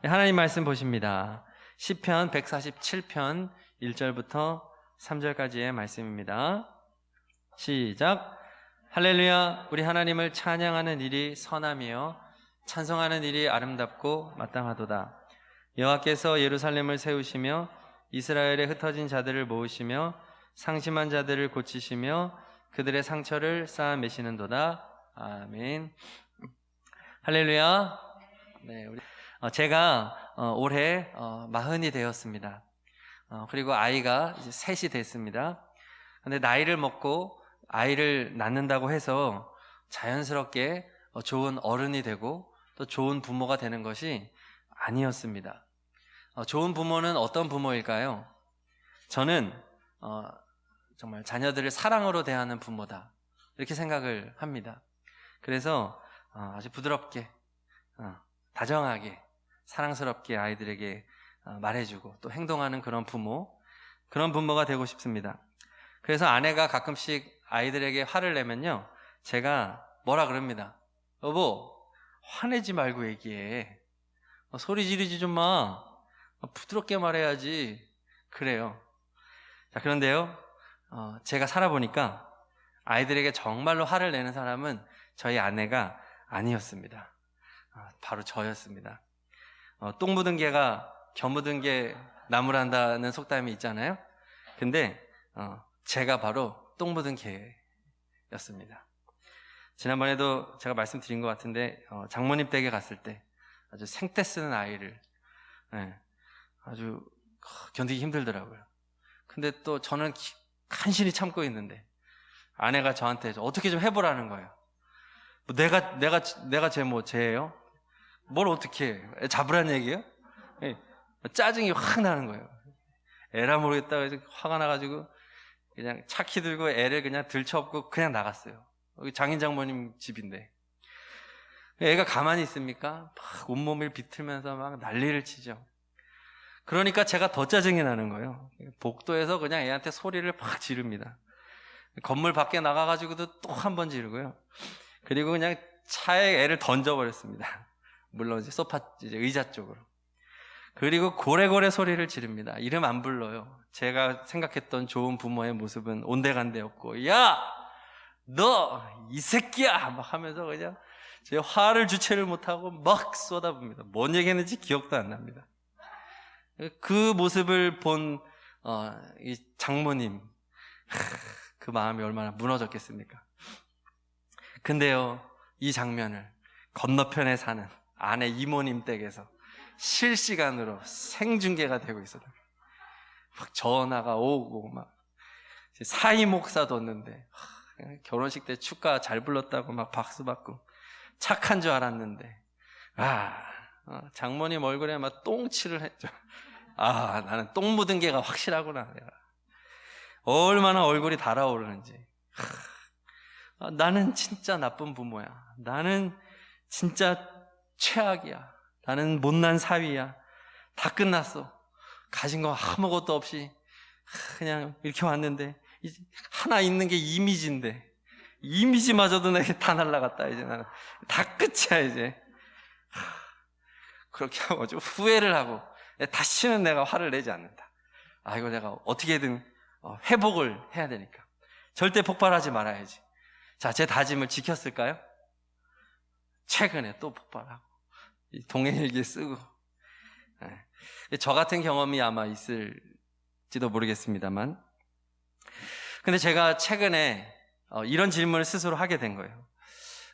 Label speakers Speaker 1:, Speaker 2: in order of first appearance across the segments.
Speaker 1: 하나님 말씀 보십니다. 시편 147편 1절부터 3절까지의 말씀입니다. 시작. 할렐루야. 우리 하나님을 찬양하는 일이 선함이요 찬송하는 일이 아름답고 마땅하도다. 여호와께서 예루살렘을 세우시며 이스라엘에 흩어진 자들을 모으시며 상심한 자들을 고치시며 그들의 상처를 쌓아 매시는도다. 아멘. 할렐루야. 네, 제가 올해 40이 되었습니다. 그리고 아이가 이제 셋이 됐습니다. 근데 나이를 먹고 아이를 낳는다고 해서 자연스럽게 좋은 어른이 되고 또 좋은 부모가 되는 것이 아니었습니다. 좋은 부모는 어떤 부모일까요? 저는 정말 자녀들을 사랑으로 대하는 부모다, 이렇게 생각을 합니다. 그래서 아주 부드럽게 다정하게 사랑스럽게 아이들에게 말해주고 또 행동하는 그런 부모가 되고 싶습니다. 그래서 아내가 가끔씩 아이들에게 화를 내면요, 제가 뭐라 그럽니다. 여보, 화내지 말고 얘기해. 소리 지르지 좀 마. 부드럽게 말해야지. 그래요. 자, 그런데요, 제가 살아보니까 아이들에게 정말로 화를 내는 사람은 저희 아내가 아니었습니다. 바로 저였습니다. 똥 묻은 개가 겨 묻은 게 나무란다는 속담이 있잖아요. 근데 제가 바로 똥 묻은 개였습니다. 지난번에도 제가 말씀드린 것 같은데 장모님 댁에 갔을 때 아주 생떼 쓰는 아이를 아주 견디기 힘들더라고요. 근데 또 저는 간신히 참고 있는데 아내가 저한테 어떻게 좀 해보라는 거예요. 뭐 내가 쟤예요? 뭘 어떻게 해? 잡으란 얘기예요? 짜증이 확 나는 거예요. 에라 모르겠다 해서 화가 나가지고 그냥 차키 들고 애를 그냥 들쳐업고 그냥 나갔어요. 여기 장인 장모님 집인데 애가 가만히 있습니까? 막 온몸을 비틀면서 막 난리를 치죠. 그러니까 제가 더 짜증이 나는 거예요. 복도에서 그냥 애한테 소리를 팍 지릅니다. 건물 밖에 나가가지고도 또 한 번 지르고요. 그리고 그냥 차에 애를 던져버렸습니다. 물론 이제 이제 의자 쪽으로. 그리고 고래고래 소리를 지릅니다. 이름 안 불러요. 제가 생각했던 좋은 부모의 모습은 온데간데 없고, 야! 너! 이 새끼야! 막 하면서 그냥 제 화를 주체를 못하고 막 쏟아붓니다. 뭔 얘기했는지 기억도 안 납니다. 그 모습을 본 이 장모님, 그 마음이 얼마나 무너졌겠습니까? 근데요, 이 장면을 건너편에 사는 아내 이모님 댁에서 실시간으로 생중계가 되고 있어요. 막 전화가 오고 막 사이 목사 뒀는데 결혼식 때 축가 잘 불렀다고 막 박수 받고 착한 줄 알았는데 장모님 얼굴에 막 똥칠을 했죠. 나는 똥 묻은 게가 확실하구나. 내가 얼마나 얼굴이 달아오르는지. 나는 진짜 나쁜 부모야. 나는 진짜 최악이야. 나는 못난 사위야. 다 끝났어. 가진 거 아무것도 없이 그냥 이렇게 왔는데 하나 있는 게 이미지인데 이미지마저도 내게 다 날라갔다. 이제 나는 다 끝이야 이제. 그렇게 하고 좀 후회를 하고 다시는 내가 화를 내지 않는다. 이거 내가 어떻게든 회복을 해야 되니까 절대 폭발하지 말아야지. 자, 제 다짐을 지켰을까요? 최근에 또 폭발하고 동행일기 쓰고. 저 같은 경험이 아마 있을지도 모르겠습니다만, 근데 제가 최근에 이런 질문을 스스로 하게 된 거예요.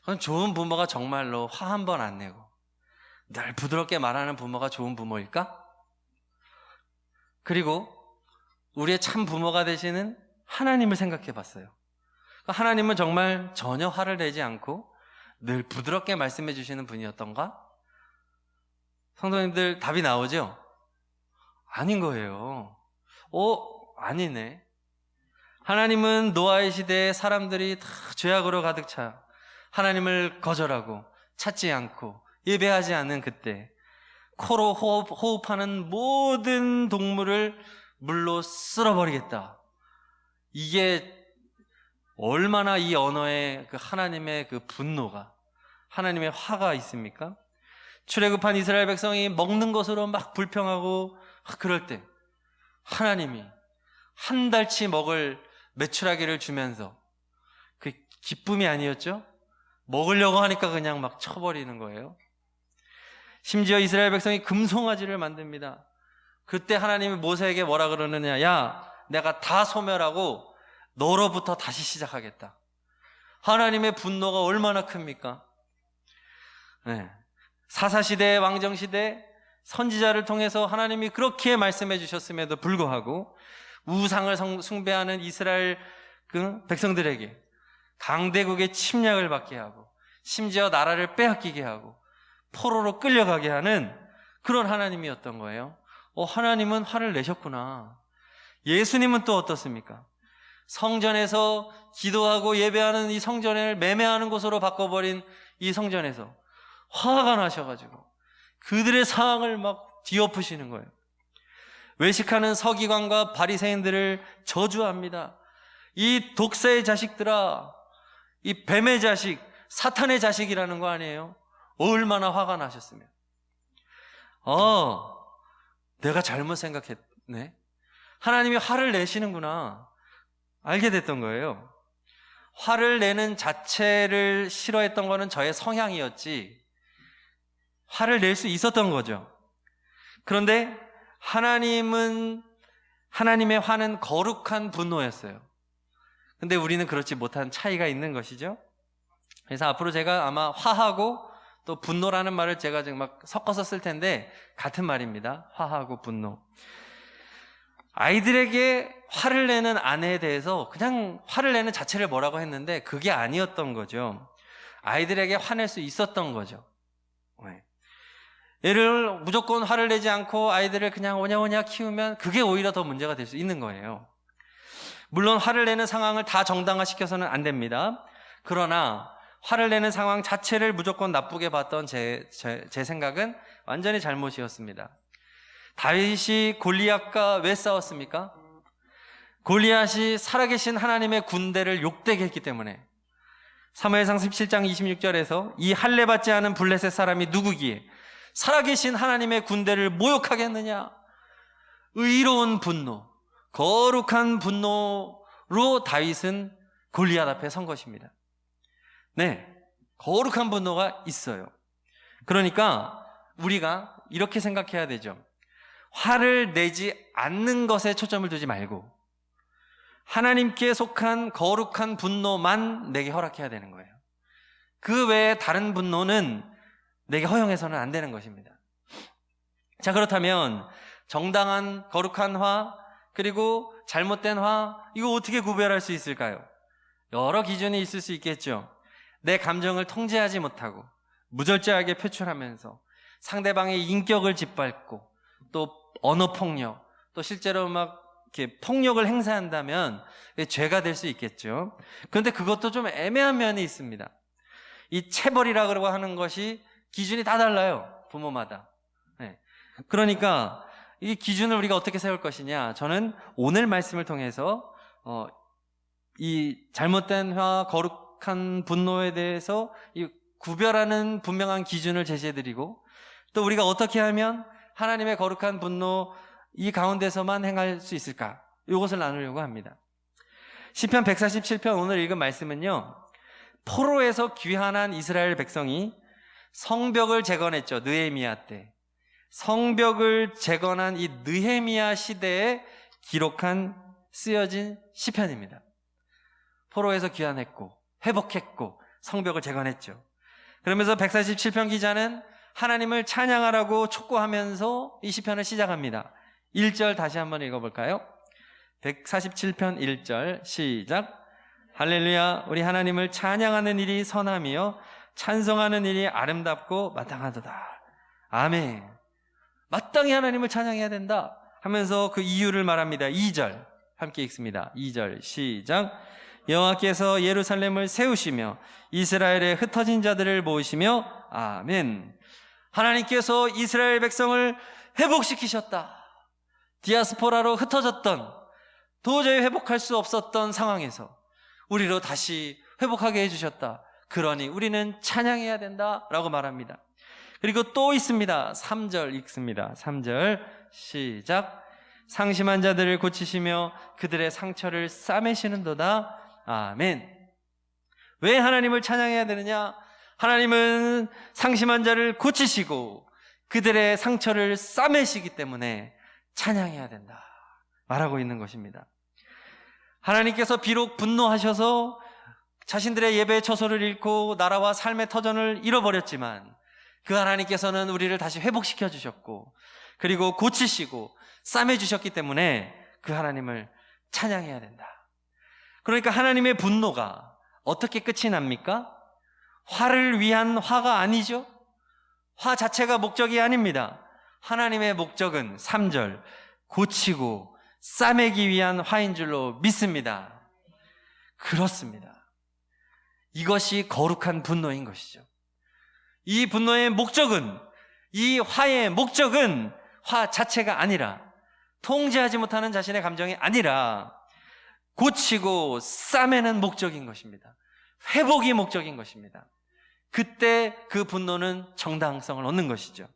Speaker 1: 그럼 좋은 부모가 정말로 화 한 번 안 내고 늘 부드럽게 말하는 부모가 좋은 부모일까? 그리고 우리의 참 부모가 되시는 하나님을 생각해 봤어요. 하나님은 정말 전혀 화를 내지 않고 늘 부드럽게 말씀해 주시는 분이었던가? 성도님들, 답이 나오죠? 아닌 거예요. 아니네. 하나님은 노아의 시대에 사람들이 다 죄악으로 가득 차 하나님을 거절하고 찾지 않고 예배하지 않는 그때 코로 호흡하는 모든 동물을 물로 쓸어버리겠다. 이게 얼마나 이 언어에 그 하나님의 그 분노가, 하나님의 화가 있습니까? 출애굽한 이스라엘 백성이 먹는 것으로 막 불평하고 그럴 때 하나님이 한 달치 먹을 메추라기를 주면서 그 기쁨이 아니었죠? 먹으려고 하니까 그냥 막 쳐버리는 거예요. 심지어 이스라엘 백성이 금송아지를 만듭니다. 그때 하나님이 모세에게 뭐라 그러느냐? 야, 내가 다 소멸하고 너로부터 다시 시작하겠다. 하나님의 분노가 얼마나 큽니까? 네. 사사시대, 왕정시대 선지자를 통해서 하나님이 그렇게 말씀해 주셨음에도 불구하고 우상을 숭배하는 이스라엘 그 백성들에게 강대국의 침략을 받게 하고 심지어 나라를 빼앗기게 하고 포로로 끌려가게 하는 그런 하나님이었던 거예요. 하나님은 화를 내셨구나. 예수님은 또 어떻습니까? 성전에서 기도하고 예배하는 이 성전을 매매하는 곳으로 바꿔버린 이 성전에서 화가 나셔가지고 그들의 상황을 막 뒤엎으시는 거예요. 외식하는 서기관과 바리새인들을 저주합니다. 이 독사의 자식들아, 이 뱀의 자식, 사탄의 자식이라는 거 아니에요? 얼마나 화가 나셨으면. 내가 잘못 생각했네. 하나님이 화를 내시는구나. 알게 됐던 거예요. 화를 내는 자체를 싫어했던 거는 저의 성향이었지, 화를 낼 수 있었던 거죠. 그런데 하나님의 화는 거룩한 분노였어요. 근데 우리는 그렇지 못한 차이가 있는 것이죠. 그래서 앞으로 제가 아마 화하고 또 분노라는 말을 제가 지금 막 섞어서 쓸 텐데 같은 말입니다. 화하고 분노. 아이들에게 화를 내는 아내에 대해서 그냥 화를 내는 자체를 뭐라고 했는데 그게 아니었던 거죠. 아이들에게 화낼 수 있었던 거죠. 얘를 무조건 화를 내지 않고 아이들을 그냥 오냐오냐 키우면 그게 오히려 더 문제가 될 수 있는 거예요. 물론 화를 내는 상황을 다 정당화시켜서는 안 됩니다. 그러나 화를 내는 상황 자체를 무조건 나쁘게 봤던 제 생각은 완전히 잘못이었습니다. 다윗이 골리앗과 왜 싸웠습니까? 골리앗이 살아계신 하나님의 군대를 욕되게 했기 때문에. 사무엘상 17장 26절에서 이 할례 받지 않은 블레셋 사람이 누구기에 살아계신 하나님의 군대를 모욕하겠느냐? 의로운 분노, 거룩한 분노로 다윗은 골리앗 앞에 선 것입니다. 네, 거룩한 분노가 있어요. 그러니까 우리가 이렇게 생각해야 되죠. 화를 내지 않는 것에 초점을 두지 말고 하나님께 속한 거룩한 분노만 내게 허락해야 되는 거예요. 그 외에 다른 분노는 내게 허용해서는 안 되는 것입니다. 자, 그렇다면 정당한 거룩한 화 그리고 잘못된 화, 이거 어떻게 구별할 수 있을까요? 여러 기준이 있을 수 있겠죠. 내 감정을 통제하지 못하고 무절제하게 표출하면서 상대방의 인격을 짓밟고 또 언어폭력, 또 실제로 막 이렇게 폭력을 행사한다면 죄가 될 수 있겠죠. 그런데 그것도 좀 애매한 면이 있습니다. 이 체벌이라고 하는 것이 기준이 다 달라요, 부모마다. 네. 그러니까 이 기준을 우리가 어떻게 세울 것이냐, 저는 오늘 말씀을 통해서 이 잘못된 화, 거룩한 분노에 대해서 이 구별하는 분명한 기준을 제시해드리고, 또 우리가 어떻게 하면 하나님의 거룩한 분노 이 가운데서만 행할 수 있을까, 이것을 나누려고 합니다. 시편 147편 오늘 읽은 말씀은요, 포로에서 귀환한 이스라엘 백성이 성벽을 재건했죠. 느헤미야 때 성벽을 재건한 이 느헤미야 시대에 기록한 쓰여진 시편입니다. 포로에서 귀환했고 회복했고 성벽을 재건했죠. 그러면서 147편 기자는 하나님을 찬양하라고 촉구하면서 이 시편을 시작합니다. 1절 다시 한번 읽어볼까요? 147편 1절 시작. 할렐루야, 우리 하나님을 찬양하는 일이 선하며 찬송하는 일이 아름답고 마땅하도다. 아멘. 마땅히 하나님을 찬양해야 된다 하면서 그 이유를 말합니다. 2절 함께 읽습니다. 2절 시작. 여호와께서 예루살렘을 세우시며 이스라엘의 흩어진 자들을 모으시며 아멘. 하나님께서 이스라엘 백성을 회복시키셨다. 디아스포라로 흩어졌던, 도저히 회복할 수 없었던 상황에서 우리로 다시 회복하게 해주셨다. 그러니 우리는 찬양해야 된다라고 말합니다. 그리고 또 있습니다. 3절 읽습니다. 3절 시작. 상심한 자들을 고치시며 그들의 상처를 싸매시는도다. 아멘. 왜 하나님을 찬양해야 되느냐? 하나님은 상심한 자를 고치시고 그들의 상처를 싸매시기 때문에 찬양해야 된다 말하고 있는 것입니다. 하나님께서 비록 분노하셔서 자신들의 예배의 처소를 잃고 나라와 삶의 터전을 잃어버렸지만 그 하나님께서는 우리를 다시 회복시켜 주셨고 그리고 고치시고 싸매주셨기 때문에 그 하나님을 찬양해야 된다. 그러니까 하나님의 분노가 어떻게 끝이 납니까? 화를 위한 화가 아니죠. 화 자체가 목적이 아닙니다. 하나님의 목적은 3절 고치고 싸매기 위한 화인 줄로 믿습니다. 그렇습니다. 이것이 거룩한 분노인 것이죠. 이 분노의 목적은, 이 화의 목적은 화 자체가 아니라, 통제하지 못하는 자신의 감정이 아니라 고치고 싸매는 목적인 것입니다. 회복이 목적인 것입니다. 그때 그 분노는 정당성을 얻는 것이죠.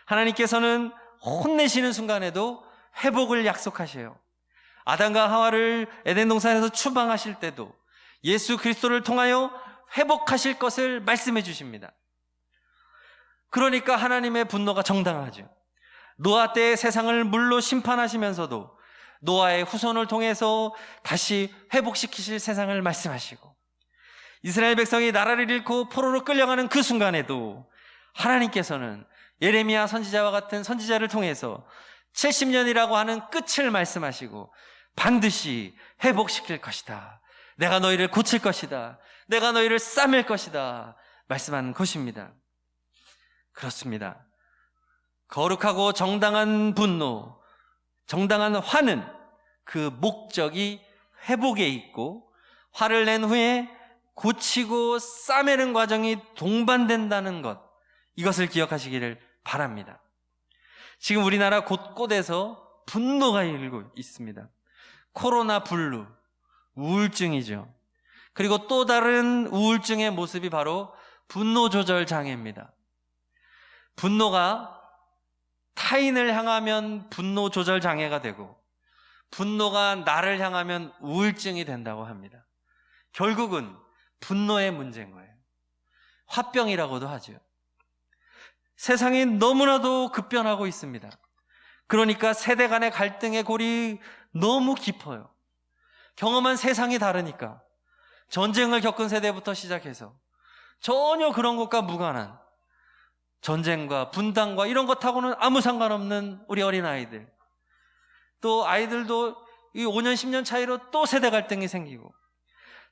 Speaker 1: 하나님께서는 혼내시는 순간에도 회복을 약속하셔요. 아담과 하와를 에덴 동산에서 추방하실 때도 예수 그리스도를 통하여 회복하실 것을 말씀해 주십니다. 그러니까 하나님의 분노가 정당하죠. 노아 때의 세상을 물로 심판하시면서도 노아의 후손을 통해서 다시 회복시키실 세상을 말씀하시고, 이스라엘 백성이 나라를 잃고 포로로 끌려가는 그 순간에도 하나님께서는 예레미야 선지자와 같은 선지자를 통해서 70년이라고 하는 끝을 말씀하시고 반드시 회복시킬 것이다. 내가 너희를 고칠 것이다. 내가 너희를 싸맬 것이다. 말씀하는 것입니다. 그렇습니다. 거룩하고 정당한 분노, 정당한 화는 그 목적이 회복에 있고, 화를 낸 후에 고치고 싸매는 과정이 동반된다는 것, 이것을 기억하시기를 바랍니다. 지금 우리나라 곳곳에서 분노가 일고 있습니다. 코로나 블루, 우울증이죠. 그리고 또 다른 우울증의 모습이 바로 분노 조절 장애입니다. 분노가 타인을 향하면 분노 조절 장애가 되고, 분노가 나를 향하면 우울증이 된다고 합니다. 결국은 분노의 문제인 거예요. 화병이라고도 하죠. 세상이 너무나도 급변하고 있습니다. 그러니까 세대 간의 갈등의 골이 너무 깊어요. 경험한 세상이 다르니까, 전쟁을 겪은 세대부터 시작해서 전혀 그런 것과 무관한 전쟁과 분단과 이런 것하고는 아무 상관없는 우리 어린아이들, 또 아이들도 이 5년 10년 차이로 또 세대 갈등이 생기고,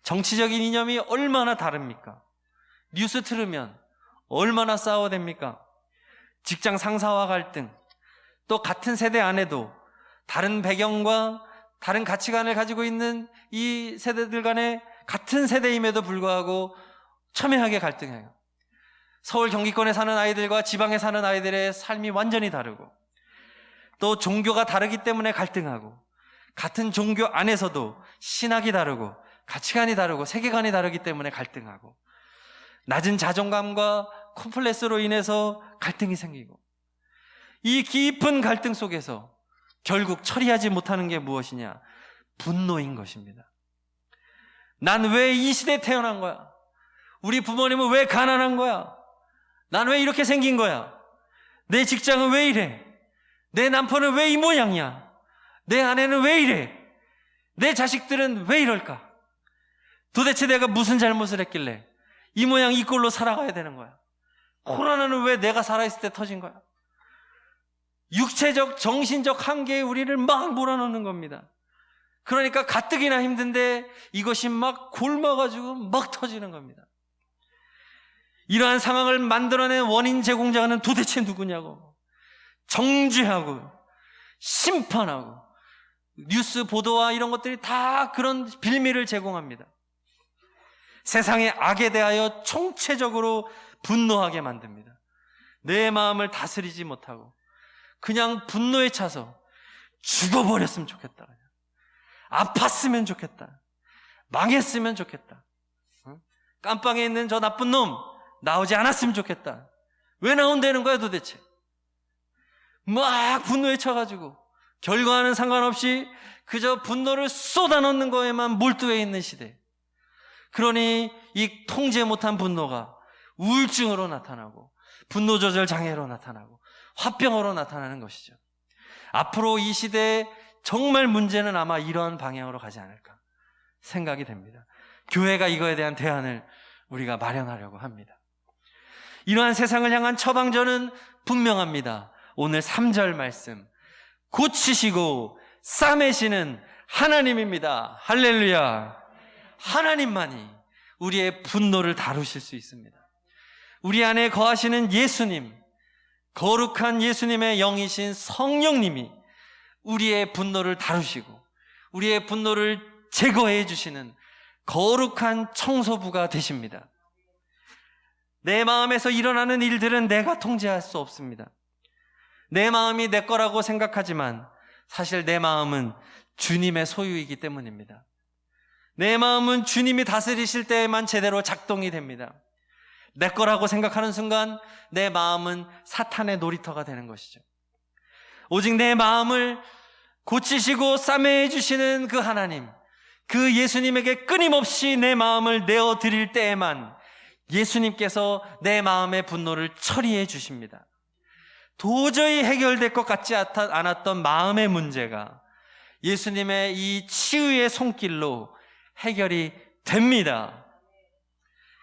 Speaker 1: 정치적인 이념이 얼마나 다릅니까? 뉴스 틀으면 얼마나 싸워댑니까? 직장 상사와 갈등, 또 같은 세대 안에도 다른 배경과 다른 가치관을 가지고 있는 이 세대들 간에 같은 세대임에도 불구하고 첨예하게 갈등해요. 서울 경기권에 사는 아이들과 지방에 사는 아이들의 삶이 완전히 다르고, 또 종교가 다르기 때문에 갈등하고, 같은 종교 안에서도 신학이 다르고 가치관이 다르고 세계관이 다르기 때문에 갈등하고, 낮은 자존감과 콤플렉스로 인해서 갈등이 생기고, 이 깊은 갈등 속에서 결국 처리하지 못하는 게 무엇이냐? 분노인 것입니다. 난 왜 이 시대에 태어난 거야? 우리 부모님은 왜 가난한 거야? 난 왜 이렇게 생긴 거야? 내 직장은 왜 이래? 내 남편은 왜 이 모양이야? 내 아내는 왜 이래? 내 자식들은 왜 이럴까? 도대체 내가 무슨 잘못을 했길래 이 모양 이 꼴로 살아가야 되는 거야? 코로나는 왜 내가 살아있을 때 터진 거야? 육체적, 정신적 한계에 우리를 막 몰아넣는 겁니다. 그러니까 가뜩이나 힘든데 이것이 막 곪아가지고 막 터지는 겁니다. 이러한 상황을 만들어낸 원인 제공자는 도대체 누구냐고 정죄하고 심판하고, 뉴스 보도와 이런 것들이 다 그런 빌미를 제공합니다. 세상의 악에 대하여 총체적으로 분노하게 만듭니다. 내 마음을 다스리지 못하고 그냥 분노에 차서 죽어버렸으면 좋겠다, 아팠으면 좋겠다, 망했으면 좋겠다, 깜빵에 있는 저 나쁜 놈 나오지 않았으면 좋겠다, 왜 나온다는 거야 도대체? 막 분노에 쳐가지고 결과와는 상관없이 그저 분노를 쏟아넣는 거에만 몰두해 있는 시대. 그러니 이 통제 못한 분노가 우울증으로 나타나고 분노 조절 장애로 나타나고 화병으로 나타나는 것이죠. 앞으로 이 시대에 정말 문제는 아마 이러한 방향으로 가지 않을까 생각이 됩니다. 교회가 이거에 대한 대안을 우리가 마련하려고 합니다. 이러한 세상을 향한 처방전은 분명합니다. 오늘 3절 말씀, 고치시고 싸매시는 하나님입니다. 할렐루야. 하나님만이 우리의 분노를 다루실 수 있습니다. 우리 안에 거하시는 예수님, 거룩한 예수님의 영이신 성령님이 우리의 분노를 다루시고 우리의 분노를 제거해 주시는 거룩한 청소부가 되십니다. 내 마음에서 일어나는 일들은 내가 통제할 수 없습니다. 내 마음이 내 거라고 생각하지만 사실 내 마음은 주님의 소유이기 때문입니다. 내 마음은 주님이 다스리실 때에만 제대로 작동이 됩니다. 내 거라고 생각하는 순간 내 마음은 사탄의 놀이터가 되는 것이죠. 오직 내 마음을 고치시고 싸매해 주시는 그 하나님, 그 예수님에게 끊임없이 내 마음을 내어드릴 때에만 예수님께서 내 마음의 분노를 처리해 주십니다. 도저히 해결될 것 같지 않았던 마음의 문제가 예수님의 이 치유의 손길로 해결이 됩니다.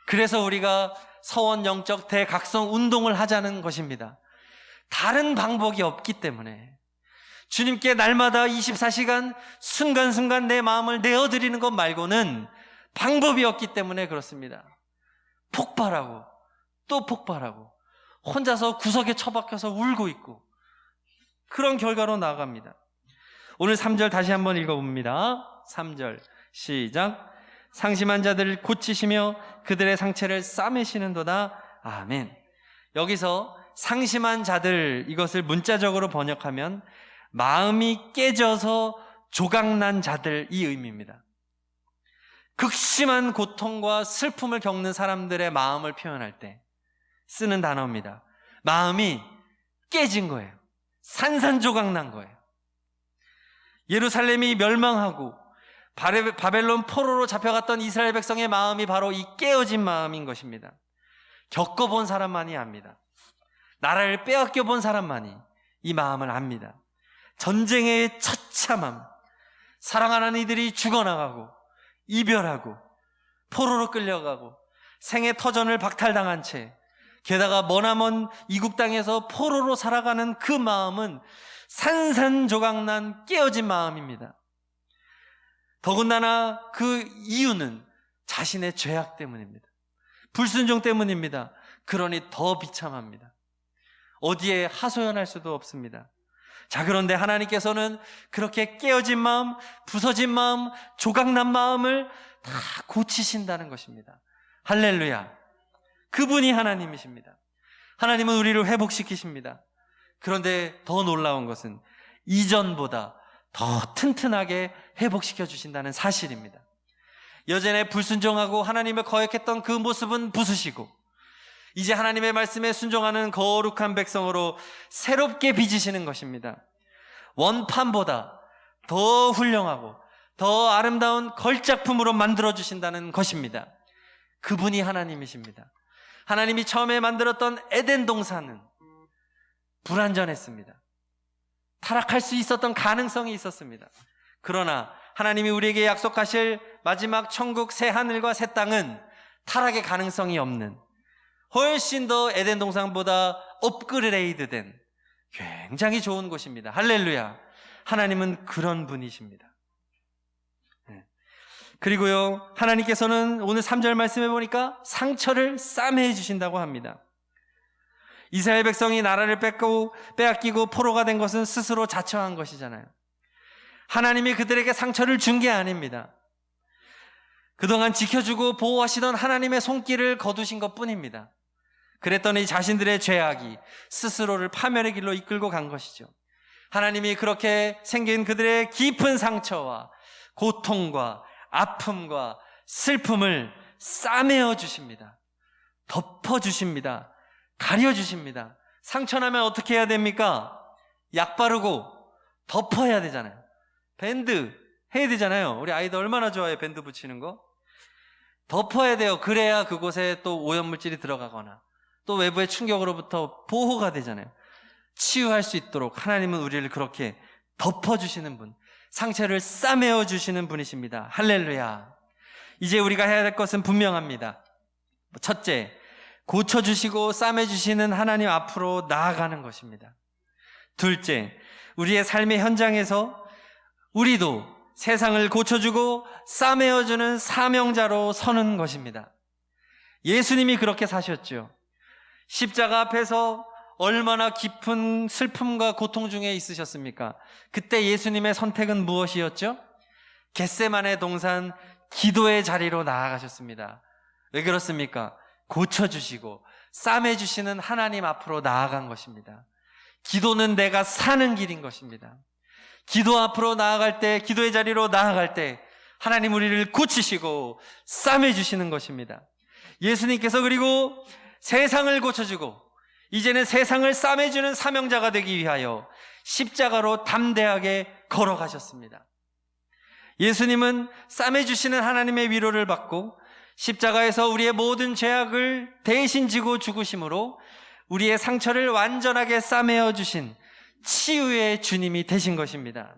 Speaker 1: 그래서 우리가 서원 영적 대각성 운동을 하자는 것입니다. 다른 방법이 없기 때문에 주님께 날마다 24시간 순간순간 내 마음을 내어드리는 것 말고는 방법이 없기 때문에 그렇습니다. 폭발하고 또 폭발하고 혼자서 구석에 처박혀서 울고 있고 그런 결과로 나아갑니다. 오늘 3절 다시 한번 읽어봅니다. 3절 시작. 상심한 자들을 고치시며 그들의 상처를 싸매시는도다. 아멘. 여기서 상심한 자들, 이것을 문자적으로 번역하면 마음이 깨져서 조각난 자들, 이 의미입니다. 극심한 고통과 슬픔을 겪는 사람들의 마음을 표현할 때 쓰는 단어입니다. 마음이 깨진 거예요. 산산조각 난 거예요. 예루살렘이 멸망하고 바벨론 포로로 잡혀갔던 이스라엘 백성의 마음이 바로 이 깨어진 마음인 것입니다. 겪어본 사람만이 압니다. 나라를 빼앗겨 본 사람만이 이 마음을 압니다. 전쟁의 처참함, 사랑하는 이들이 죽어나가고 이별하고 포로로 끌려가고 생애 터전을 박탈당한 채 게다가 머나먼 이국 땅에서 포로로 살아가는 그 마음은 산산조각난 깨어진 마음입니다. 더군다나 그 이유는 자신의 죄악 때문입니다. 불순종 때문입니다. 그러니 더 비참합니다. 어디에 하소연할 수도 없습니다. 자, 그런데 하나님께서는 그렇게 깨어진 마음, 부서진 마음, 조각난 마음을 다 고치신다는 것입니다. 할렐루야. 그분이 하나님이십니다. 하나님은 우리를 회복시키십니다. 그런데 더 놀라운 것은 이전보다 더 튼튼하게 회복시켜 주신다는 사실입니다. 여전에 불순종하고 하나님을 거역했던 그 모습은 부수시고 이제 하나님의 말씀에 순종하는 거룩한 백성으로 새롭게 빚으시는 것입니다. 원판보다 더 훌륭하고 더 아름다운 걸작품으로 만들어주신다는 것입니다. 그분이 하나님이십니다. 하나님이 처음에 만들었던 에덴 동산은 불완전했습니다. 타락할 수 있었던 가능성이 있었습니다. 그러나 하나님이 우리에게 약속하실 마지막 천국 새 하늘과 새 땅은 타락의 가능성이 없는 훨씬 더 에덴 동산보다 업그레이드된 굉장히 좋은 곳입니다. 할렐루야. 하나님은 그런 분이십니다. 그리고요, 하나님께서는 오늘 3절 말씀해 보니까 상처를 싸매해 주신다고 합니다. 이스라엘 백성이 나라를 빼앗기고 포로가 된 것은 스스로 자처한 것이잖아요. 하나님이 그들에게 상처를 준 게 아닙니다. 그동안 지켜주고 보호하시던 하나님의 손길을 거두신 것뿐입니다. 그랬더니 자신들의 죄악이 스스로를 파멸의 길로 이끌고 간 것이죠. 하나님이 그렇게 생긴 그들의 깊은 상처와 고통과 아픔과 슬픔을 싸매어 주십니다. 덮어 주십니다. 가려주십니다. 상처나면 어떻게 해야 됩니까? 약 바르고 덮어야 되잖아요. 밴드 해야 되잖아요. 우리 아이들 얼마나 좋아해요, 밴드 붙이는 거? 덮어야 돼요. 그래야 그곳에 또 오염물질이 들어가거나 또 외부의 충격으로부터 보호가 되잖아요. 치유할 수 있도록 하나님은 우리를 그렇게 덮어주시는 분, 상처를 싸매어 주시는 분이십니다. 할렐루야. 이제 우리가 해야 될 것은 분명합니다. 첫째, 고쳐주시고 싸매주시는 하나님 앞으로 나아가는 것입니다. 둘째, 우리의 삶의 현장에서 우리도 세상을 고쳐주고 싸매어주는 사명자로 서는 것입니다. 예수님이 그렇게 사셨죠. 십자가 앞에서 얼마나 깊은 슬픔과 고통 중에 있으셨습니까? 그때 예수님의 선택은 무엇이었죠? 겟세마네 동산 기도의 자리로 나아가셨습니다. 왜 그렇습니까? 고쳐주시고 싸매주시는 하나님 앞으로 나아간 것입니다. 기도는 내가 사는 길인 것입니다. 기도 앞으로 나아갈 때, 기도의 자리로 나아갈 때 하나님 우리를 고치시고 싸매주시는 것입니다. 예수님께서 그리고 세상을 고쳐주고 이제는 세상을 싸매주는 사명자가 되기 위하여 십자가로 담대하게 걸어가셨습니다. 예수님은 싸매주시는 하나님의 위로를 받고 십자가에서 우리의 모든 죄악을 대신 지고 죽으심으로 우리의 상처를 완전하게 싸매어 주신 치유의 주님이 되신 것입니다.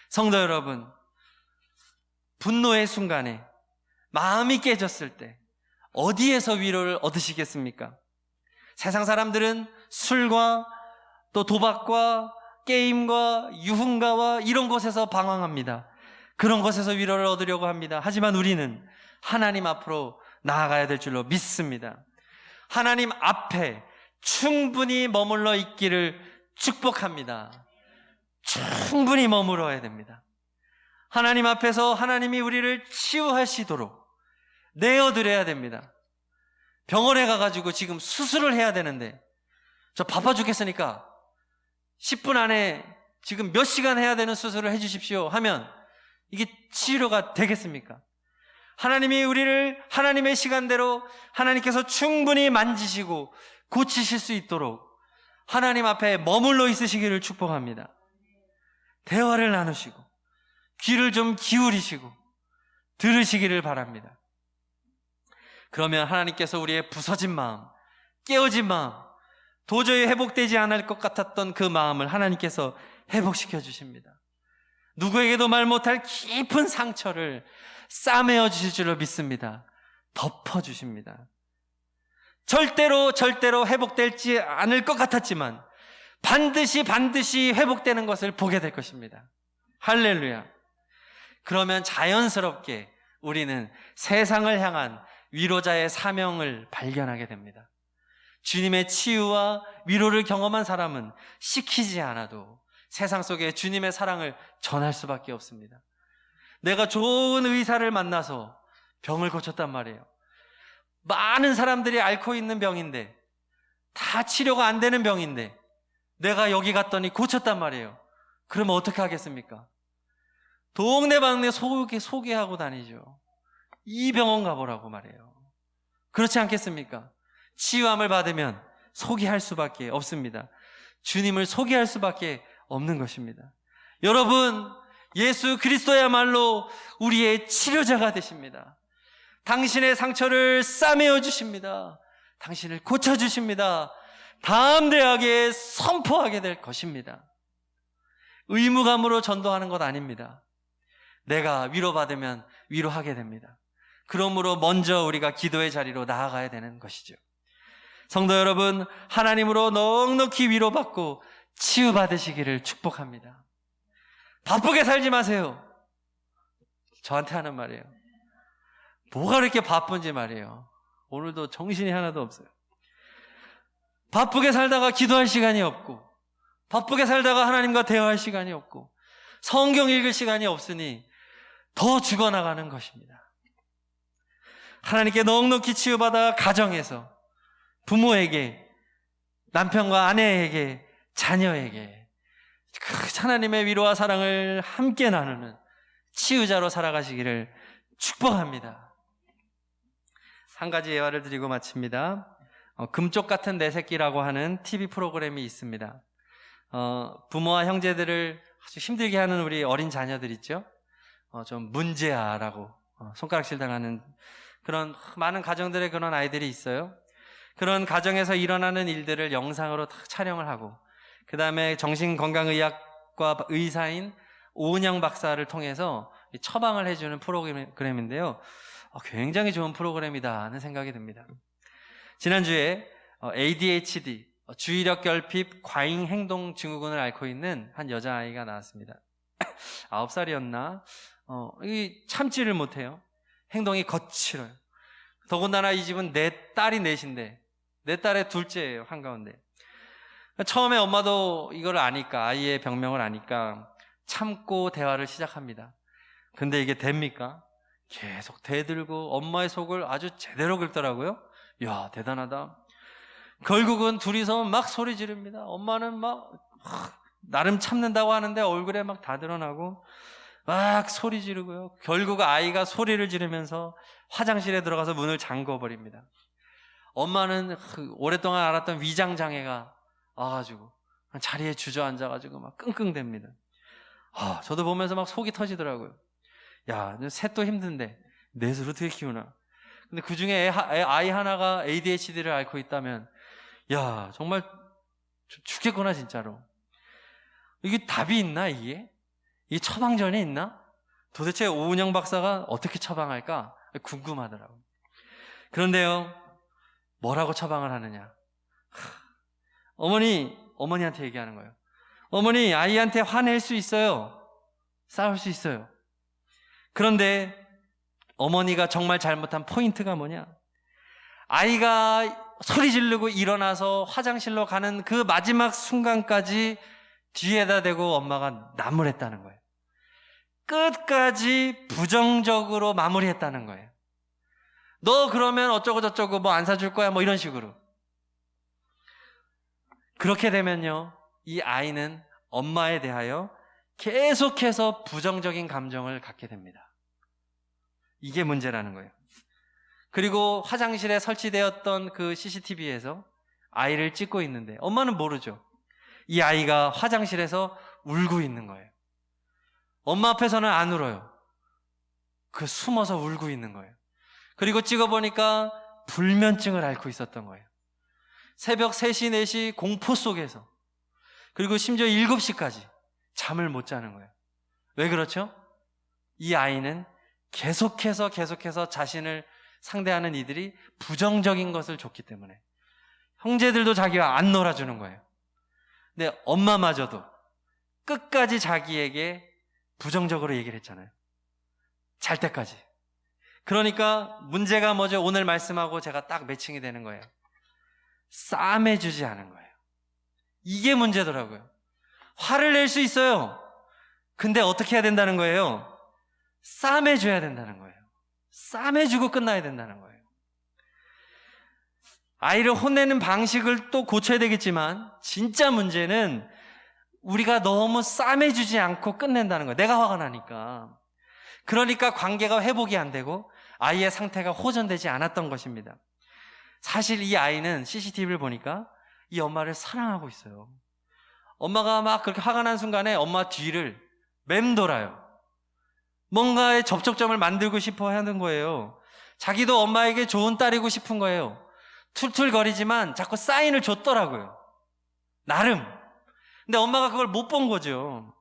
Speaker 1: 성도 여러분, 분노의 순간에 마음이 깨졌을 때 어디에서 위로를 얻으시겠습니까? 세상 사람들은 술과 또 도박과 게임과 유흥가와 이런 곳에서 방황합니다. 그런 곳에서 위로를 얻으려고 합니다. 하지만 우리는 하나님 앞으로 나아가야 될 줄로 믿습니다. 하나님 앞에 충분히 머물러 있기를 축복합니다. 충분히 머물러야 됩니다. 하나님 앞에서 하나님이 우리를 치유하시도록 내어드려야 됩니다. 병원에 가가지고 지금 수술을 해야 되는데 저 바빠 죽겠으니까 10분 안에 지금 몇 시간 해야 되는 수술을 해주십시오 하면 이게 치료가 되겠습니까? 하나님이 우리를 하나님의 시간대로 하나님께서 충분히 만지시고 고치실 수 있도록 하나님 앞에 머물러 있으시기를 축복합니다. 대화를 나누시고 귀를 좀 기울이시고 들으시기를 바랍니다. 그러면 하나님께서 우리의 부서진 마음, 깨어진 마음, 도저히 회복되지 않을 것 같았던 그 마음을 하나님께서 회복시켜 주십니다. 누구에게도 말 못할 깊은 상처를 싸매어 주실 줄로 믿습니다. 덮어 주십니다. 절대로 회복되지 않을 것 같았지만 반드시 회복되는 것을 보게 될 것입니다. 할렐루야. 그러면 자연스럽게 우리는 세상을 향한 위로자의 사명을 발견하게 됩니다. 주님의 치유와 위로를 경험한 사람은 시키지 않아도 세상 속에 주님의 사랑을 전할 수밖에 없습니다. 내가 좋은 의사를 만나서 병을 고쳤단 말이에요. 많은 사람들이 앓고 있는 병인데 다 치료가 안 되는 병인데 내가 여기 갔더니 고쳤단 말이에요. 그러면 어떻게 하겠습니까? 동네방네 소개하고 다니죠. 이 병원 가보라고 말해요. 그렇지 않겠습니까? 치유함을 받으면 소개할 수밖에 없습니다. 주님을 소개할 수밖에 없는 것입니다. 여러분, 예수 그리스도야말로 우리의 치료자가 되십니다. 당신의 상처를 싸매어 주십니다. 당신을 고쳐주십니다. 담대하게 선포하게 될 것입니다. 의무감으로 전도하는 것 아닙니다. 내가 위로받으면 위로하게 됩니다. 그러므로 먼저 우리가 기도의 자리로 나아가야 되는 것이죠. 성도 여러분, 하나님으로 넉넉히 위로받고 치유받으시기를 축복합니다. 바쁘게 살지 마세요. 저한테 하는 말이에요. 뭐가 그렇게 바쁜지 말이에요. 오늘도 정신이 하나도 없어요. 바쁘게 살다가 기도할 시간이 없고, 바쁘게 살다가 하나님과 대화할 시간이 없고, 성경 읽을 시간이 없으니 더 죽어나가는 것입니다. 하나님께 넉넉히 치유받아 가정에서 부모에게, 남편과 아내에게, 자녀에게 그 하나님의 위로와 사랑을 함께 나누는 치유자로 살아가시기를 축복합니다. 한 가지 예화를 드리고 마칩니다. 금쪽 같은 내 새끼라고 하는 TV 프로그램이 있습니다. 부모와 형제들을 아주 힘들게 하는 우리 어린 자녀들 있죠? 좀 문제아라고 손가락질 당하는 그런 많은 가정들의 그런 아이들이 있어요. 그런 가정에서 일어나는 일들을 영상으로 다 촬영을 하고, 그 다음에 정신건강의학과 의사인 오은영 박사를 통해서 처방을 해주는 프로그램인데요. 굉장히 좋은 프로그램이다 하는 생각이 듭니다. 지난주에 ADHD, 주의력 결핍 과잉 행동 증후군을 앓고 있는 한 여자아이가 나왔습니다. 9살이었나? 이 참지를 못해요. 행동이 거칠어요. 더군다나 이 집은 내 딸이 넷인데, 내 딸의 둘째예요, 한가운데. 처음에 엄마도 이걸 아니까, 아이의 병명을 아니까 참고 대화를 시작합니다. 근데 이게 됩니까? 계속 대들고 엄마의 속을 아주 제대로 긁더라고요. 이야, 대단하다. 결국은 둘이서 막 소리 지릅니다. 엄마는 막 나름 참는다고 하는데 얼굴에 막 다 드러나고 막 소리 지르고요. 결국 아이가 소리를 지르면서 화장실에 들어가서 문을 잠궈버립니다. 엄마는 오랫동안 앓았던 위장장애가 와가지고 자리에 주저앉아가지고 막 끙끙댑니다. 저도 보면서 막 속이 터지더라고요. 야, 셋도 힘든데 넷을 어떻게 키우나. 근데 그 중에 아이 하나가 ADHD를 앓고 있다면, 야, 정말 죽겠구나, 진짜로. 이게 답이 있나, 이게? 이 처방전이 있나? 도대체 오은영 박사가 어떻게 처방할까? 궁금하더라고요. 그런데요, 뭐라고 처방을 하느냐? 어머니한테 얘기하는 거예요. 어머니, 아이한테 화낼 수 있어요. 싸울 수 있어요. 그런데 어머니가 정말 잘못한 포인트가 뭐냐? 아이가 소리 지르고 일어나서 화장실로 가는 그 마지막 순간까지 뒤에다 대고 엄마가 나무랬다는 거예요. 끝까지 부정적으로 마무리했다는 거예요. 너 그러면 어쩌고 저쩌고 뭐 안 사줄 거야, 뭐 이런 식으로. 그렇게 되면요, 이 아이는 엄마에 대하여 계속해서 부정적인 감정을 갖게 됩니다. 이게 문제라는 거예요. 그리고 화장실에 설치되었던 그 CCTV에서 아이를 찍고 있는데 엄마는 모르죠. 이 아이가 화장실에서 울고 있는 거예요. 엄마 앞에서는 안 울어요. 숨어서 울고 있는 거예요. 그리고 찍어보니까 불면증을 앓고 있었던 거예요. 새벽 3시, 4시 공포 속에서, 그리고 심지어 7시까지 잠을 못 자는 거예요. 왜 그렇죠? 이 아이는 계속해서 자신을 상대하는 이들이 부정적인 것을 줬기 때문에, 형제들도 자기와 안 놀아주는 거예요. 근데 엄마마저도 끝까지 자기에게 부정적으로 얘기를 했잖아요. 잘 때까지. 그러니까 문제가 뭐죠? 오늘 말씀하고 제가 딱 매칭이 되는 거예요. 싸매주지 않은 거예요. 이게 문제더라고요. 화를 낼 수 있어요. 근데 어떻게 해야 된다는 거예요? 싸매줘야 된다는 거예요. 싸매주고 끝나야 된다는 거예요. 아이를 혼내는 방식을 또 고쳐야 되겠지만, 진짜 문제는 우리가 너무 싸매주지 않고 끝낸다는 거예요. 내가 화가 나니까. 그러니까 관계가 회복이 안 되고 아이의 상태가 호전되지 않았던 것입니다. 사실 이 아이는 CCTV를 보니까 이 엄마를 사랑하고 있어요. 엄마가 막 그렇게 화가 난 순간에 엄마 뒤를 맴돌아요. 뭔가의 접촉점을 만들고 싶어 하는 거예요. 자기도 엄마에게 좋은 딸이고 싶은 거예요. 툴툴거리지만 자꾸 사인을 줬더라고요. 나름. 근데 엄마가 그걸 못 본 거죠.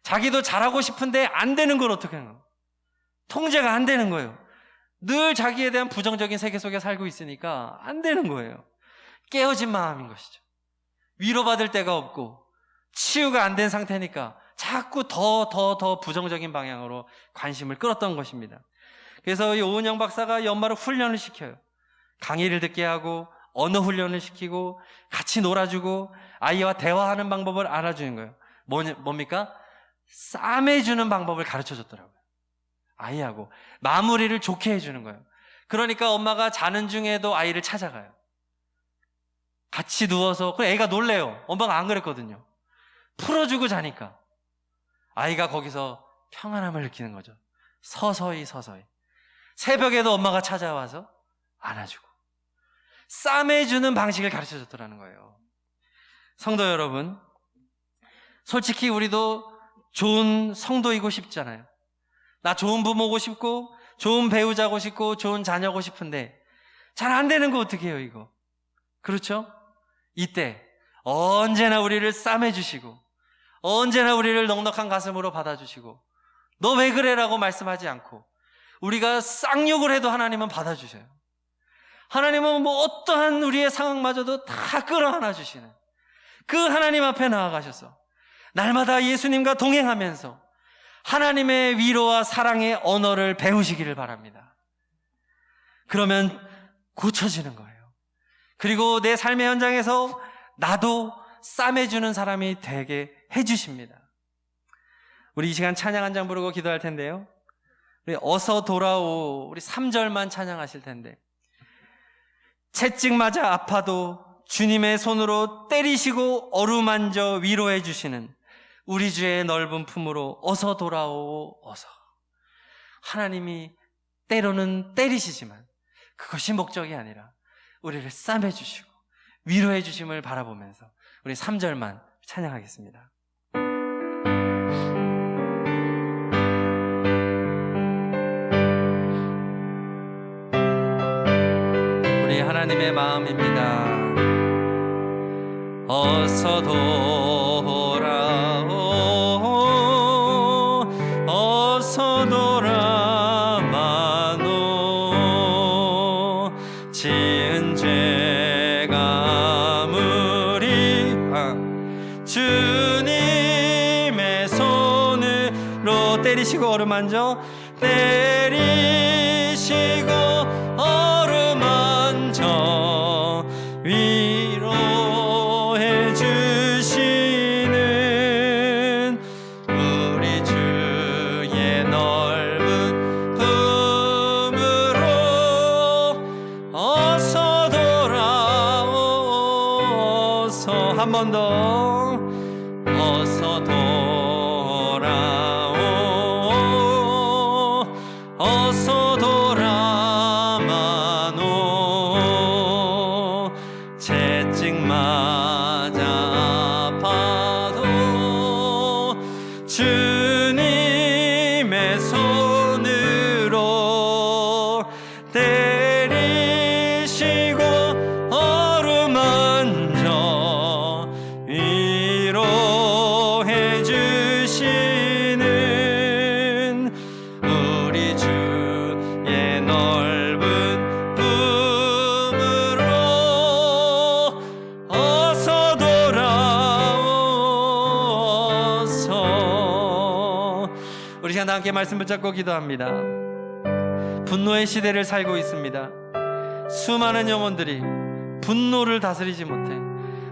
Speaker 1: 자기도 잘하고 싶은데 안 되는 걸 어떻게 하는 거예요? 통제가 안 되는 거예요. 늘 자기에 대한 부정적인 세계 속에 살고 있으니까 안 되는 거예요. 깨어진 마음인 것이죠. 위로받을 데가 없고 치유가 안 된 상태니까 자꾸 더 부정적인 방향으로 관심을 끌었던 것입니다. 그래서 이 오은영 박사가 이 엄마를 훈련을 시켜요. 강의를 듣게 하고 언어 훈련을 시키고 같이 놀아주고 아이와 대화하는 방법을 알아주는 거예요. 뭡니까? 싸매주는 방법을 가르쳐줬더라고요. 아이하고 마무리를 좋게 해주는 거예요. 그러니까 엄마가 자는 중에도 아이를 찾아가요. 같이 누워서. 그래, 애가 놀래요. 엄마가 안 그랬거든요. 풀어주고 자니까 아이가 거기서 평안함을 느끼는 거죠. 서서히 새벽에도 엄마가 찾아와서 안아주고, 싸매주는 방식을 가르쳐 줬더라는 거예요. 성도 여러분, 솔직히 우리도 좋은 성도이고 싶잖아요. 나 좋은 부모고 싶고 좋은 배우자고 싶고 좋은 자녀고 싶은데 잘 안 되는 거 어떻게 해요, 이거? 그렇죠? 이때 언제나 우리를 싸매주시고 언제나 우리를 넉넉한 가슴으로 받아주시고 너 왜 그래라고 말씀하지 않고 우리가 쌍욕을 해도 하나님은 받아주셔요. 하나님은 뭐 어떠한 우리의 상황마저도 다 끌어안아 주시는 그 하나님 앞에 나아가셔서 날마다 예수님과 동행하면서 하나님의 위로와 사랑의 언어를 배우시기를 바랍니다. 그러면 고쳐지는 거예요. 그리고 내 삶의 현장에서 나도 싸매주는 사람이 되게 해주십니다. 우리 이 시간 찬양 한 장 부르고 기도할 텐데요. 우리 어서 돌아오, 우리 3절만 찬양하실 텐데, 채찍 맞아 아파도 주님의 손으로 때리시고 어루만져 위로해 주시는 우리 주의 넓은 품으로 어서 돌아오, 어서. 하나님이 때로는 때리시지만 그것이 목적이 아니라 우리를 싸매 주시고 위로해 주심을 바라보면서 우리 3절만 찬양하겠습니다. 우리 하나님의 마음입니다. 어서 돌아오, 어서 돌아마노. 지은 죄가 아무리 주님의 손으로 때리시고 어루만져 때리시고 어루만져 위로해 주시는 우리 주의 넓은 품으로 어서 돌아오소. 한 번 더 어서 돌아오, 어서 돌아마노. 채찍 맞아 아파도 주님의 손으로 때리시고 어루만져 위로해 주시는 우리 주의 넓은 품으로 어서 돌아오소. 우리 시간 다 함께 말씀 붙잡고 기도합니다. 분노의 시대를 살고 있습니다. 수많은 영혼들이 분노를 다스리지 못해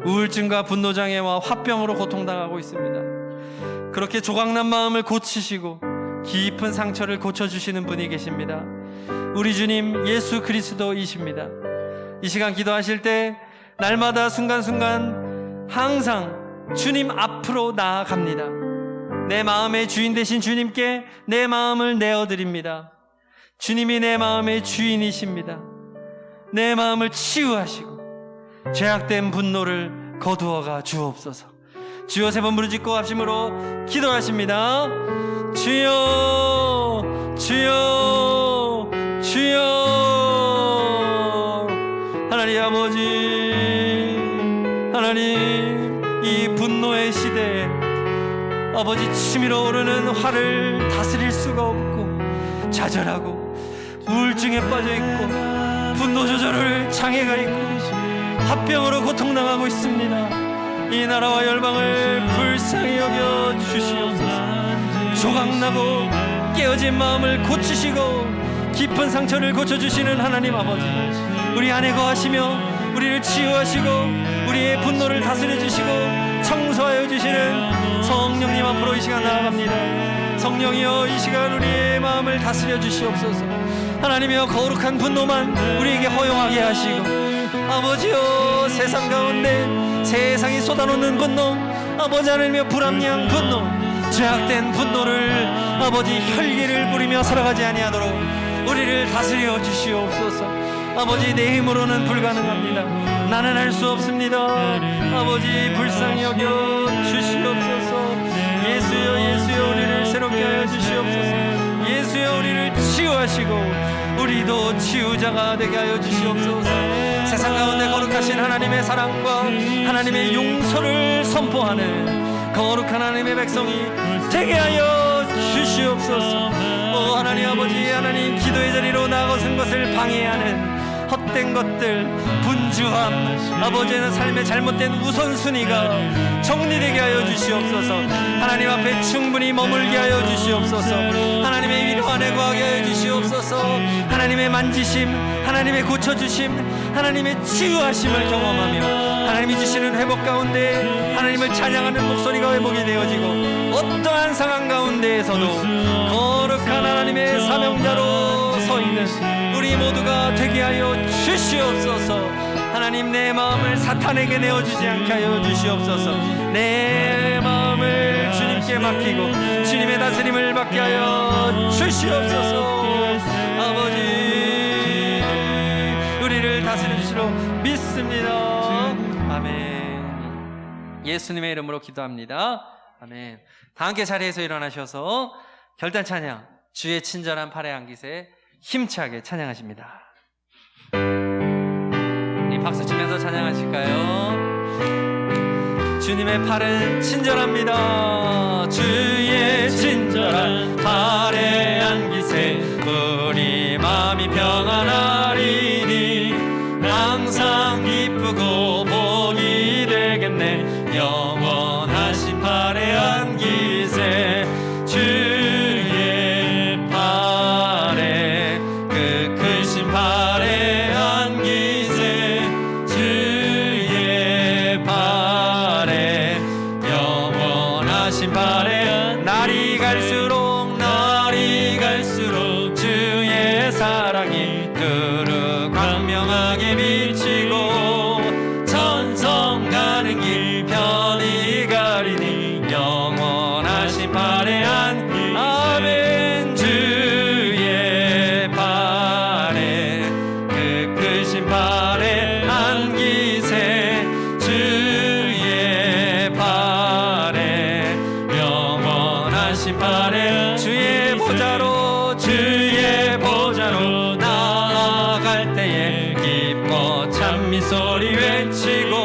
Speaker 1: 우울증과 분노장애와 화병으로 고통당하고 있습니다. 그렇게 조각난 마음을 고치시고 깊은 상처를 고쳐주시는 분이 계십니다. 우리 주님 예수 그리스도이십니다. 이 시간 기도하실 때 날마다 순간순간 항상 주님 앞으로 나아갑니다. 내 마음의 주인 되신 주님께 내 마음을 내어드립니다. 주님이 내 마음의 주인이십니다. 내 마음을 치유하시고 죄악된 분노를 거두어가 주옵소서. 주여 세 번 부르짖고 합심으로 기도하십니다. 주여 주여 주여. 하나님 아버지, 하나님 이 분노의 시대에 아버지 치밀어 오르는 화를 다스릴 수가 없고 좌절하고 우울증에 빠져있고 분노 조절을 장애가 있고 화병으로 고통당하고 있습니다. 이 나라와 열방을 불쌍히 여겨 주시옵소서. 조각나고 깨어진 마음을 고치시고 깊은 상처를 고쳐주시는 하나님 아버지, 우리 안에 거하시며 우리를 치유하시고 우리의 분노를 다스려 주시고 청소하여 주시는 성령님 앞으로 이 시간 나아갑니다. 성령이여 이 시간 우리의 마음을 다스려 주시옵소서. 하나님이여 거룩한 분노만 우리에게 허용하게 하시고 아버지여 세상 가운데 세상이 쏟아놓는 분노, 아버지 하나님이여 불합리한 분노, 죄악된 분노를 아버지 혈기를 부리며 살아가지 아니하도록 우리를 다스려 주시옵소서. 아버지, 내 힘으로는 불가능합니다. 나는 할 수 없습니다. 아버지, 불쌍히 여겨 주시옵소서. 예수여, 예수여, 우리를 새롭게 하여 주시옵소서. 예수여, 우리를 치유하시고 우리도 치유자가 되게 하여 주시옵소서. 세상 가운데 거룩하신 하나님의 사랑과 하나님의 용서를 선포하는 거룩한 하나님의 백성이 되게 하여 주시옵소서. 하나님 아버지, 하나님 기도의 자리로 나아가는 것을 방해하는 헛된 것들, 분주함, 아버지는 삶의 잘못된 우선순위가 정리되게 하여 주시옵소서. 하나님 앞에 충분히 머물게 하여 주시옵소서. 하나님의 위로 안에 거하게 하여 주시옵소서. 하나님의 만지심, 하나님의 고쳐주심, 하나님의 치유하심을 경험하며 하나님이 주시는 회복 가운데 하나님을 찬양하는 목소리가 회복이 되어지고 어떠한 상황 가운데에서도 거룩한 하나님의 사명자로 서 있는 우리 모두가 되게 하여 주시옵소서. 하나님, 내 마음을 사탄에게 내어주지 않게 하여 주시옵소서. 내 마음을 주님께 맡기고 주님의 다스림을 받게 하여 주시옵소서. 아버지, 우리를 다스리시로 믿습니다. 아멘. 예수님의 이름으로 기도합니다. 아멘. 다 함께 자리에서 일어나셔서 결단 찬양, 주의 친절한 팔에 안기세 힘차게 찬양하십니다. 이 박수 치면서 찬양하실까요? 주님의 팔은 친절합니다. 주의 친절한 팔에 안기세 우리 마음이 평안하리니 항상 기쁘고 복이 되겠네. 영원하신 팔에 안기세 주의 팔에 그 크신 팔에 안기세 주의 팔에 영원하신 팔에 날이 갈수록 주의 사랑이 두루 광명하게 비치고 천성 가는 길 편히 가리니 영원하신 팔에 아멘. 주의 팔에 그 크신 팔에 안기세 주의 팔에 영원하신 팔에 주의 보좌로 나아갈 때에 기뻐 찬미 소리 외치고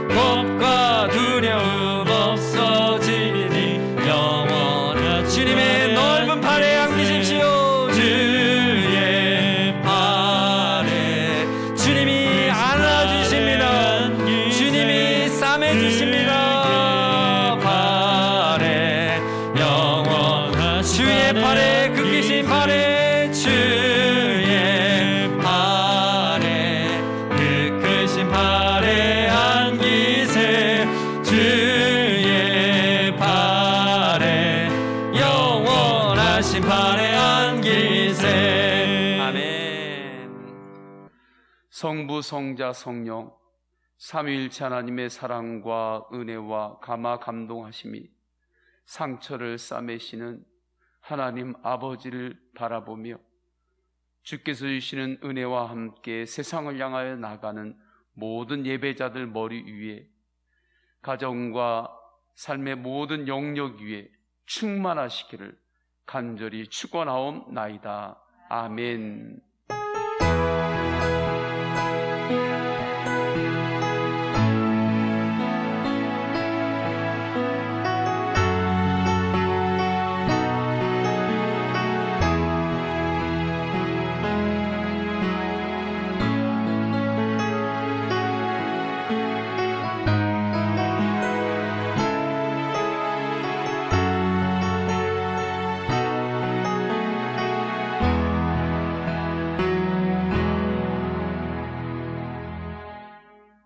Speaker 1: 겁과 두려움 없어지니 영원한 주님의 넓은 팔에 안기십시오. 주의 팔에 주님이 안아주십니다. 주님이 싸매주십니다. 팔에 영원한 주의 팔에 그 크신 팔에 주의 팔에 그 크신 팔에 안기세 주의 팔에 영원하신 팔에 안기세. 아멘.
Speaker 2: 성부, 성자, 성령 삼위일체 하나님의 사랑과 은혜와 감화 감동하심이 상처를 싸매시는 하나님 아버지를 바라보며 주께서 주시는 은혜와 함께 세상을 향하여 나가는 모든 예배자들 머리 위에 가정과 삶의 모든 영역 위에 충만하시기를 간절히 축원하옵나이다. 아멘.